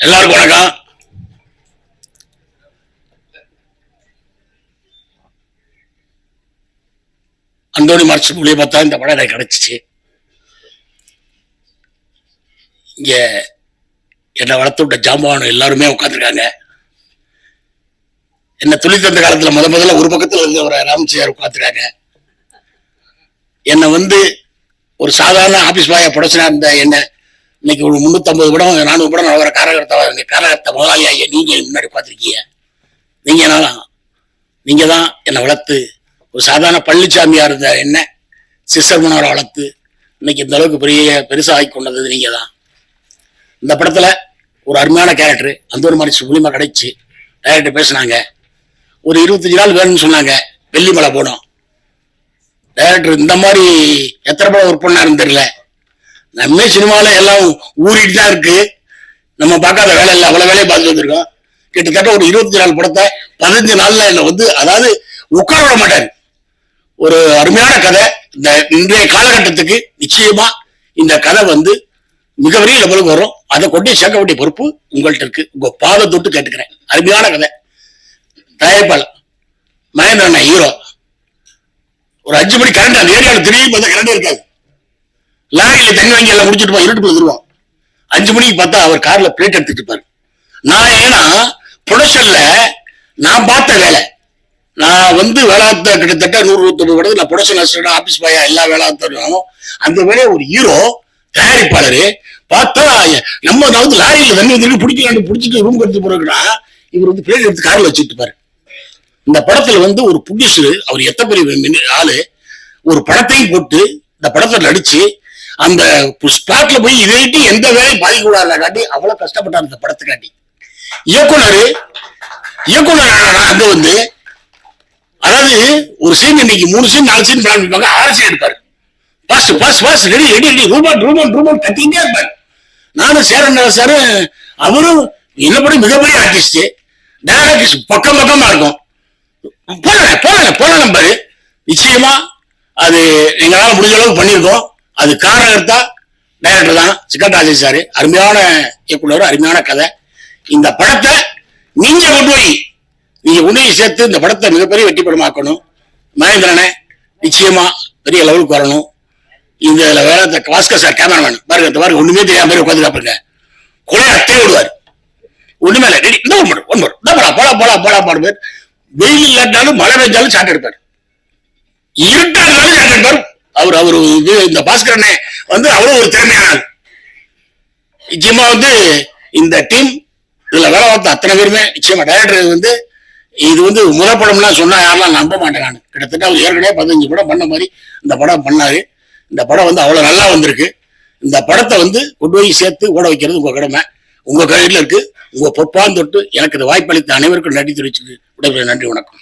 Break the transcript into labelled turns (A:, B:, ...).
A: எல்லாருக்கும் வணக்கம். அந்தோணி மார்ச் மூலியமா தான் இந்த படம் எனக்கு கிடைச்சிச்சு. இங்க என்னை வளர்த்து விட்ட ஜாம்பவானம் எல்லாருமே உட்காந்துருக்காங்க. என்ன துளி தந்த காலத்துல முதல்ல ஒரு பக்கத்துல இருந்து ஒரு ராமச்சியார் உட்காந்துருக்காங்க. என்னை ஒரு சாதாரண ஆபீஸ் பாய புடச்சனா இருந்த என்ன இன்னைக்கு ஒரு 350 படம் 400 படம் வர காரகர்த்த முதலாளி ஐயா நீங்க முன்னாடி பார்த்துருக்கீங்க. நீங்க தான் என்னை வளர்த்து ஒரு சாதாரண பழனிசாமியா இருந்த என்ன சிஸ்டர் மனோரை வளர்த்து இன்னைக்கு இந்த அளவுக்கு பெருசா ஆகி கொண்டது நீங்க தான். இந்த படத்துல ஒரு அருமையான கேரக்டர் அந்தோணி மார்ச் மூலியமா கிடைச்சு டைரக்டர் பேசினாங்க. ஒரு 25 நாள் வேணும்னு சொன்னாங்க. வெள்ளிமலை போனோம். டைரக்டர் இந்த மாதிரி எத்தனை படம் ஒர்க் பண்ணாருன்னு தெரியல. நம்ம சினிமாவில எல்லாம் ஊறிட்டு தான் இருக்கு. நம்ம பார்க்காத வேலை இல்லை, அவ்வளவு வேலையை பார்த்து வந்திருக்கோம். கிட்டத்தட்ட ஒரு 25 நாள் படத்தை 15 நாள்ல என்ன அதாவது உட்கார விட மாட்டாரு. ஒரு அருமையான கதை. இந்த இன்றைய காலகட்டத்துக்கு நிச்சயமா இந்த கதை மிகப்பெரிய லெவலுக்கு வரும். அதை கொண்டு சேர்க்க வேண்டிய பொறுப்பு உங்கள்கிட்ட இருக்கு. உங்க பாதை தொட்டு கேட்டுக்கிறேன். அருமையான கதை. தயாரிப்பாளர் மகேந்திரன் ஹீரோ. ஒரு 5 மணி கரண்ட் அந்த ஏரியாவில் திரும்பி பார்த்தா கரண்ட் இருக்காது. லாரியில தண்ணி வாங்கி எல்லாம் முடிச்சுட்டு போய் இருட்டு வந்துருவோம். 5 மணிக்கு பார்த்தா அவர் கார்ல பிளேட் எடுத்துட்டு இருப்பாரு. நான் ஏன்னா ப்ரொடக்ஷன்ல நான் பார்த்த வேலை. நான் வேளாத்த கிட்டத்தட்ட 100-150 படத்துல நான் ப்ரொடக்ஷன் அசிஸ்டன்ட் ஆபீஸ் பாயா எல்லா வேளாத்தரும் அந்த வேலையை ஒரு ஹீரோ தயாரிப்பாளரு பார்த்தா நம்ம லாரியில தண்ணி வந்து பிடிச்சிட்டு ரூம் எடுத்து போறதுன்னா இவர் பிளேட் எடுத்து கார்ல வச்சுட்டு இருப்பாரு. இந்த படத்துல ஒரு புடிஷரு அவர் எத்தனை பெரிய ஆளு ஒரு படத்தையும் போட்டு இந்த படத்தை நடிச்சு அந்த ஸ்பாட்ல போய் இதைட்டு எந்த வேலையும் பாதிக்க கூடாது காட்டி அவ்வளவு கஷ்டப்பட்டார் இந்த படத்தை காட்டி. இயக்குனர் அங்க அதாவது ஒரு சீன் இன்னைக்கு 3 சீன் 4 சீன் பிளான் பண்ணிப்பாங்க. 6 சீன் எடுப்பாரு. பாஸ் ரெடி ரூபான் கத்திக்கிட்டே இருப்பாரு. நானும் சேரன் சார் அவரும் என்ன பண்ணி மிகப்பெரிய ஆர்டிஸ்ட். டைரக்டர் பக்கமா இருக்கும். போன நம்பரு நிச்சயமா அது எங்களால முடிஞ்ச அளவுக்கு பண்ணியிருக்கோம். அது காரணம் தான் டைரக்டர் தான் சிக்கட்டாஜி சாரு. அருமையான இயக்குனர், அருமையான கதை. இந்த படத்தை நீங்க கொண்டு போய் சேர்த்து இந்த படத்தை மிகப்பெரிய வெற்றி படமாக்கணும். மகேந்திரனை நிச்சயமா பெரிய லெவலுக்கு வரணும். இந்த வேலை பாஸ்கர் சார் கேமராமேன் பாருங்க ஒண்ணுமே தெரியாம பேர் உட்காந்து பாருங்க. கொலையை அட்டே விடுவார். ஒண்ணுமே போலா பாடு. வெயில் இல்லாட்டாலும் மழை பெஞ்சாலும் சாட்டு எடுப்பார். இருட்டாலும் சாட்டு எடுப்பார். அவரு இந்த பாஸ்கரனை அவ்வளவு ஒரு திறமையான நிச்சயமா இந்த டீம் இதுல வேலை பார்த்த அத்தனை பேருமே நிச்சயமா டைரக்டர் இது முதல் படம்லாம் சொன்னா யாரெல்லாம் நம்ப மாட்டேன். நான் கிட்டத்தட்ட அவர் ஏற்கனவே 15 படம் பண்ண மாதிரி இந்த படம் பண்ணாரு. இந்த படம் அவ்வளவு நல்லா வந்திருக்கு. இந்த படத்தை கொண்டு போய் சேர்த்து ஓட வைக்கிறது உங்க கடமை, உங்க கையில இருக்கு. உங்க பொற்பான் தொட்டு எனக்கு இந்த வாய்ப்பளித்த அனைவருக்கும் நன்றி தெரிவிச்சுட்டு நன்றி, வணக்கம்.